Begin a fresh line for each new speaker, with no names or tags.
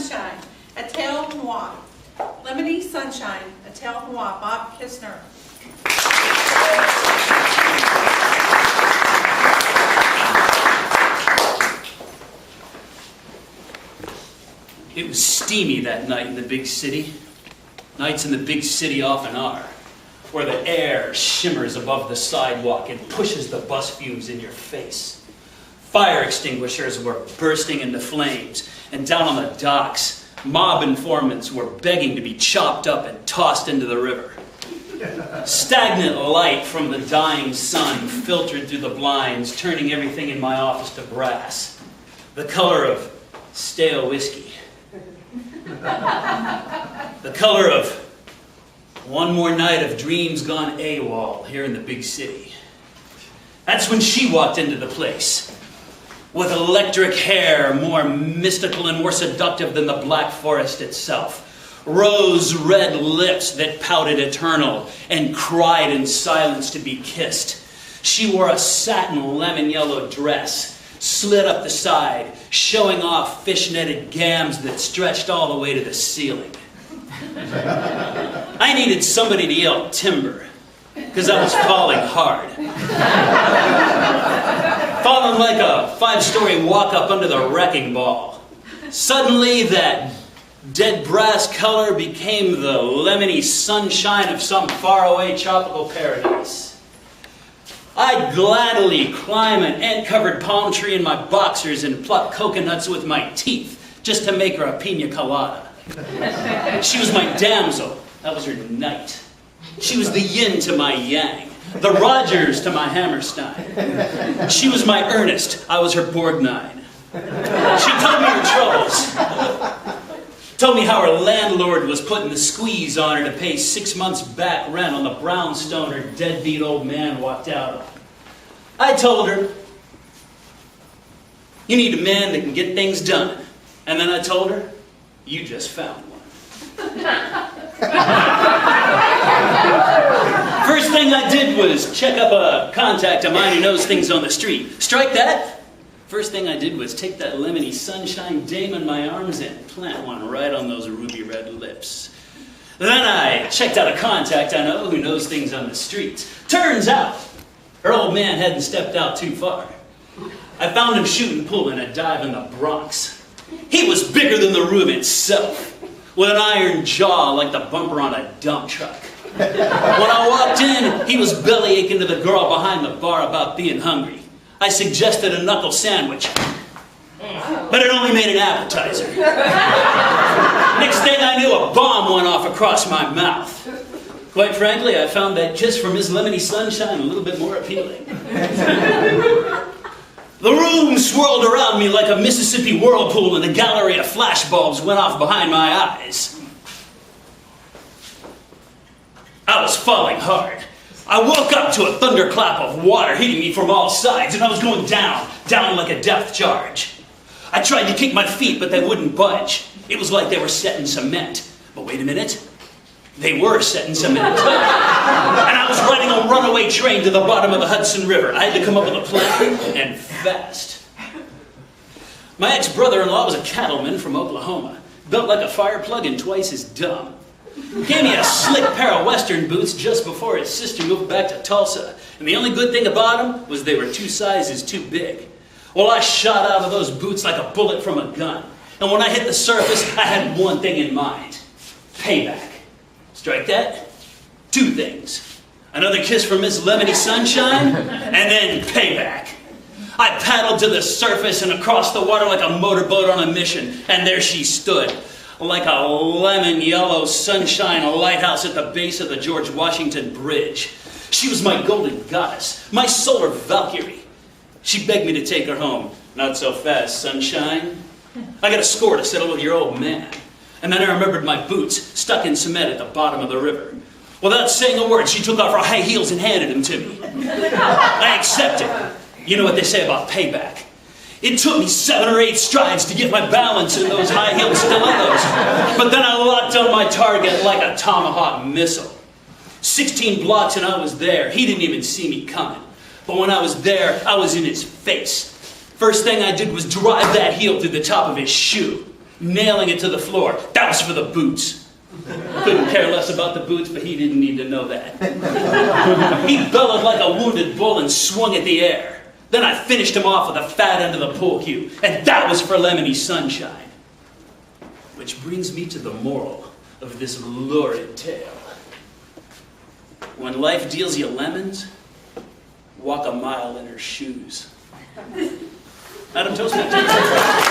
Sunshine, a tale noir. Lemony Sunshine, a tale noir. Bob Kistner.
It was steamy that night in the big city. Nights in the big city often are, where the air shimmers above the sidewalk and pushes the bus fumes in your face. Fire extinguishers were bursting into flames, and down on the docks, mob informants were begging to be chopped up and tossed into the river. Stagnant light from the dying sun filtered through the blinds, turning everything in my office to brass, the color of stale whiskey. The color of one more night of dreams gone AWOL here in the big city. That's when she walked into the place, with electric hair more mystical and more seductive than the Black Forest itself, rose-red lips that pouted eternal and cried in silence to be kissed. She wore a satin lemon-yellow dress, slid up the side, showing off fish-netted gams that stretched all the way to the ceiling. I needed somebody to yell timber, because I was falling hard. Falling like a 5-story walk-up under the wrecking ball. Suddenly, that dead brass color became the lemony sunshine of some faraway tropical paradise. I'd gladly climb an ant-covered palm tree in my boxers and pluck coconuts with my teeth just to make her a pina colada. She was my damsel. That was her knight. She was the yin to my yang, the Rogers to my Hammerstein. She was my Ernest. I was her Borgnine. She told me her troubles. Told me how her landlord was putting the squeeze on her to pay 6 months back rent on the brownstone her deadbeat old man walked out of. I told her, you need a man that can get things done. And then I told her, you just found one. First thing I did was check up a contact of mine who knows things on the street. Strike that. First thing I did was take that Lemony Sunshine dame in my arms and plant one right on those ruby red lips. Then I checked out a contact I know who knows things on the streets. Turns out, her old man hadn't stepped out too far. I found him shooting pool in a dive in the Bronx. He was bigger than the room itself, with an iron jaw like the bumper on a dump truck. When I walked in, he was belly aching to the girl behind the bar about being hungry. I suggested a knuckle sandwich, but it only made an appetizer. Next thing I knew, a bomb went off across my mouth. Quite frankly, I found that kiss from Miss Lemony Sunshine a little bit more appealing. The room swirled around me like a Mississippi whirlpool, and a gallery of flashbulbs went off behind my eyes. I was falling hard. I woke up to a thunderclap of water hitting me from all sides, and I was going down like a depth charge. I tried to kick my feet, but they wouldn't budge. It was like they were set in cement. But wait a minute. They were set in cement. And I was riding a runaway train to the bottom of the Hudson River. I had to come up with a plan, and fast. My ex-brother-in-law was a cattleman from Oklahoma, built like a fire plug and twice as dumb. Gave me a slick pair of Western boots just before his sister moved back to Tulsa. And the only good thing about them was they were 2 sizes too big. Well, I shot out of those boots like a bullet from a gun. And when I hit the surface, I had one thing in mind. Payback. Strike that? 2 things. Another kiss from Miss Lemony Sunshine, and then payback. I paddled to the surface and across the water like a motorboat on a mission. And there she stood, like a lemon yellow sunshine lighthouse at the base of the George Washington Bridge. She was my golden goddess, my solar Valkyrie. She begged me to take her home. Not so fast, sunshine. I got a score to settle with your old man. And then I remembered my boots stuck in cement at the bottom of the river. Without saying a word, she took off her high heels and handed them to me. I accepted. You know what they say about payback. It took me 7 or 8 strides to get my balance in those high-heeled stilettos. But then I locked on my target like a tomahawk missile. 16 blocks and I was there. He didn't even see me coming. But when I was there, I was in his face. First thing I did was drive that heel through the top of his shoe. nailing it to the floor. That was for the boots. Couldn't care less about the boots, but he didn't need to know that. He bellowed like a wounded bull and swung at the air. Then I finished him off with a fat end of the pool cue, and that was for Lemony Sunshine. Which brings me to the moral of this lurid tale. When life deals you lemons, walk a mile in her shoes. Adam Toastmaster.